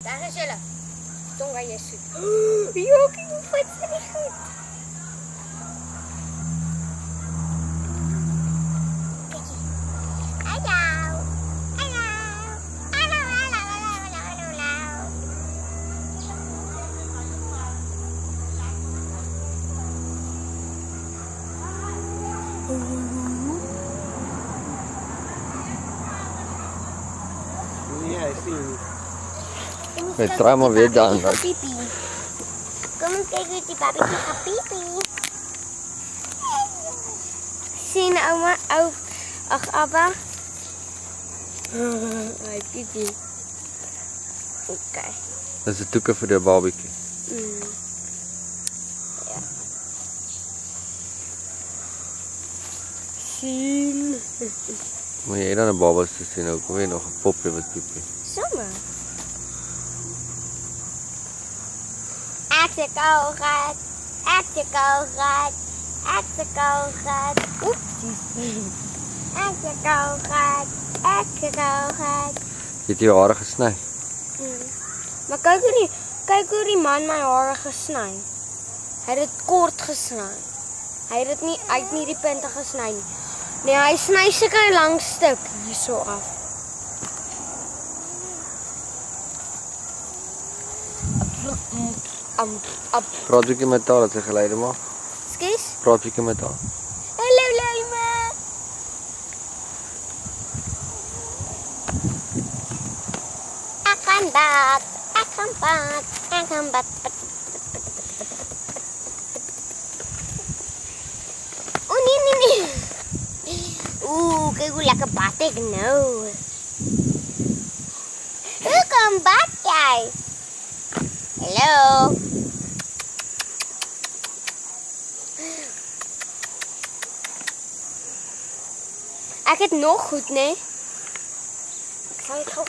Daar is julle. Tonga jy soet. Jokie, hoe vat sy nie goed? Hallo. Hallo. Hallo, hallo, hallo, hallo, hallo. Nee, I sien. Met try maar weer dan. Kom ons kyk hoe die babatjie gaan piepie. Sien ouma, ag Abba. Hy piepie. Okay. Dis 'n toeke vir die babatjie. Ja. Sien. Maar jy dan 'n baba se sien ook weer nog 'n poppie wat piepie. Sommer. Ek se koolgat. Ek se koolgat. Ek se koolgat. Oepsie. Ek se koolgat. Ek se koolgat. Jy het jou hare gesny. Maar kyk hoe die man my hare gesny. Hy het dit kort gesny. Hy het nie die punte gesny nie. Nee, hy sny sulke lang stuk hierso af. Praat bietjie met haar dat sy geluide maak. Skus? Praat bietjie met haar. Hallo Lima. Ek gaan bad. Ek gaan bad. Ek gaan bad. O nee. Kyk hoe lekker bad ek nou. Hoe kom bad jy? Hallo. Ek het nog goed, né? Ek sal dit gou